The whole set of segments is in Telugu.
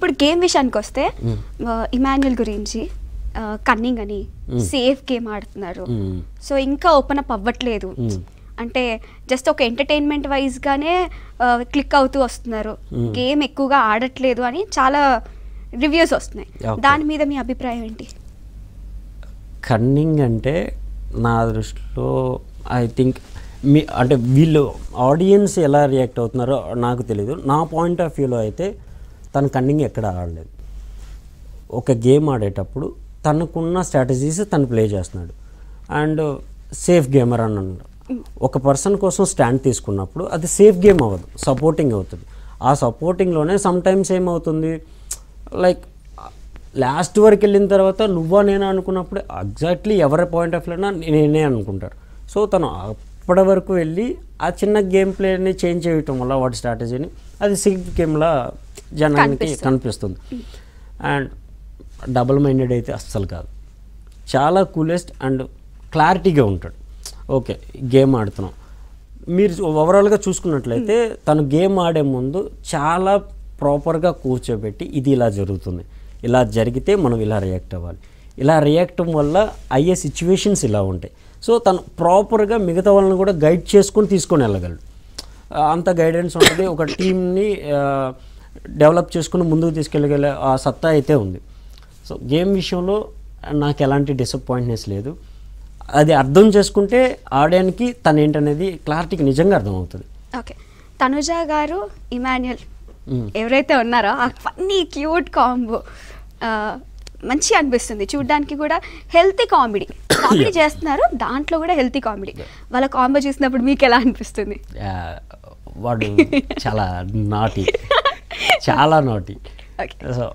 ఇప్పుడు గేమ్ విషయానికి వస్తే ఇమాన్యుయల్ గురించి కన్నింగ్ అని సేఫ్ గేమ్ ఆడుతున్నారు. సో ఇంకా ఓపెన్ అప్ అవ్వట్లేదు, అంటే జస్ట్ ఒక ఎంటర్టైన్మెంట్ వైజ్గానే క్లిక్ అవుతూ వస్తున్నారు, గేమ్ ఎక్కువగా ఆడట్లేదు అని చాలా రివ్యూస్ వస్తున్నాయి. దాని మీద మీ అభిప్రాయం ఏంటి? కన్నింగ్ అంటే నా దృష్టిలో ఐ థింక్ అంటే వీళ్ళు ఆడియన్స్ ఎలా రియాక్ట్ అవుతున్నారో నాకు తెలీదు. నా పాయింట్ ఆఫ్ వ్యూలో అయితే తను కన్నింగ్ ఎక్కడ ఆడలేదు. ఒక గేమ్ ఆడేటప్పుడు తనకున్న స్ట్రాటజీస్ తను ప్లే చేస్తున్నాడు అండ్ సేఫ్ గేమర్ అని అన్నాడు. ఒక పర్సన్ కోసం స్టాండ్ తీసుకున్నప్పుడు అది సేఫ్ గేమ్ అవ్వదు, సపోర్టింగ్ అవుతుంది. ఆ సపోర్టింగ్లోనే సమ్టైమ్స్ ఏమవుతుంది, లైక్ లాస్ట్ వరకు వెళ్ళిన తర్వాత నువ్వా నేనా అనుకున్నప్పుడు ఎగ్జాక్ట్లీ ఎవరి పాయింట్ ఆఫ్ వ్యూనా నేనే అనుకుంటారు. సో తను అప్పటి వరకు వెళ్ళి ఆ చిన్న గేమ్ ప్లేని చేంజ్ చేయటం వల్ల వాటి స్ట్రాటజీని అది సేఫ్ గేమ్లా జనానికి కనిపిస్తుంది. అండ్ డబుల్ మైండెడ్ అయితే అస్సలు కాదు, చాలా కూలెస్ట్ అండ్ క్లారిటీగా ఉంటాడు. ఓకే గేమ్ ఆడుతున్నాం, మీరు ఓవరాల్గా చూసుకున్నట్లయితే తను గేమ్ ఆడే ముందు చాలా ప్రాపర్గా కూర్చోబెట్టి ఇది ఇలా జరుగుతుంది, ఇలా జరిగితే మనం ఇలా రియాక్ట్ అవ్వాలి, ఇలా రియాక్ట్ వల్ల అయ్యే సిచ్యువేషన్స్ ఇలా ఉంటాయి. సో తను ప్రాపర్గా మిగతా వాళ్ళని కూడా గైడ్ చేసుకొని తీసుకొని వెళ్ళగలడు. అంత గైడెన్స్ ఉంటుంది, ఒక టీమ్ని డెవలప్ చేసుకుని ముందుకు తీసుకెళ్ళగల ఆ సత్తా అయితే ఉంది. సో గేమ్ విషయంలో నాకు ఎలాంటి డిసప్పాయింట్నెస్ లేదు. అది అర్థం చేసుకుంటే ఆడడానికి తను ఏంటనేది క్లారిటీకి నిజంగా అర్థమవుతుంది. ఓకే, తనుజ గారు ఇమాన్యుయల్ ఎవరైతే ఉన్నారో ఆ ఫన్నీ క్యూట్ కాంబో మంచి అనిపిస్తుంది చూడడానికి, కూడా హెల్తీ కామెడీ చేస్తున్నారు, దాంట్లో కూడా హెల్తీ కామెడీ. వాళ్ళ కాంబో చూసినప్పుడు మీకు ఎలా అనిపిస్తుంది? వాడు చాలా నాటి, చాలా నాటి. సో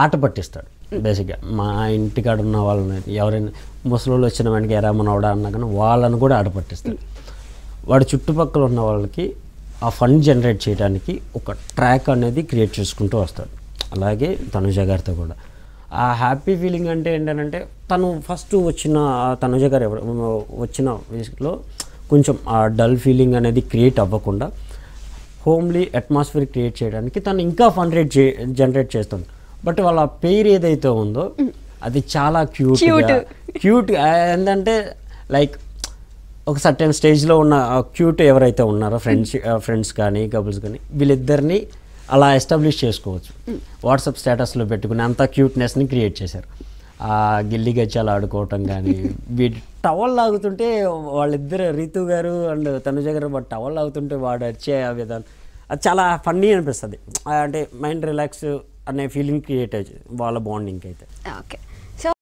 ఆట పట్టిస్తాడు బేసిక్గా. మా ఇంటికాడ ఉన్న వాళ్ళని ఎవరైనా ముసలోళ్ళు వచ్చిన వాడికి ఎరామనవడా అన్నా కానీ వాళ్ళని కూడా ఆట పట్టిస్తాడు. వాడు చుట్టుపక్కల ఉన్న వాళ్ళకి ఆ ఫన్ జనరేట్ చేయడానికి ఒక ట్రాక్ అనేది క్రియేట్ చేసుకుంటూ వస్తాడు. అలాగే తనుజ గారితో కూడా ఆ హ్యాపీ ఫీలింగ్ అంటే ఏంటంటే తను ఫస్ట్ వచ్చిన తనుజ గారు వచ్చిన విషయంలో కొంచెం ఆ డల్ ఫీలింగ్ అనేది క్రియేట్ అవ్వకుండా హోమ్లీ అట్మాస్ఫియర్ క్రియేట్ చేయడానికి తను ఇంకా ఫన్ జనరేట్ చేస్తుంది. బట్ వాళ్ళ పేరు ఏదైతే ఉందో అది చాలా క్యూట్ ఏంటంటే లైక్ ఒక సర్టెన్ స్టేజ్లో ఉన్న క్యూట్ ఎవరైతే ఉన్నారో ఫ్రెండ్స్ కానీ కపుల్స్ కానీ వీళ్ళిద్దరిని అలా ఎస్టాబ్లిష్ చేసుకోవచ్చు. వాట్సాప్ స్టేటస్లో పెట్టుకుని అంత క్యూట్నెస్ని క్రియేట్ చేశారు. ఆ గిల్లి గచ్చాలు ఆడుకోవటం కానీ, వీటి టవల్ లాగుతుంటే వాళ్ళిద్దరు రీతు గారు అండ్ తనుజ గారు వాడు టవల్ లాగుతుంటే వాడు వచ్చే ఆ విధానం అది చాలా ఫన్నీ అనిపిస్తుంది. అంటే మైండ్ రిలాక్స్ అనే ఫీలింగ్ క్రియేట్ అయ్యింది వాళ్ళ బాండింగ్కి అయితే. ఓకే.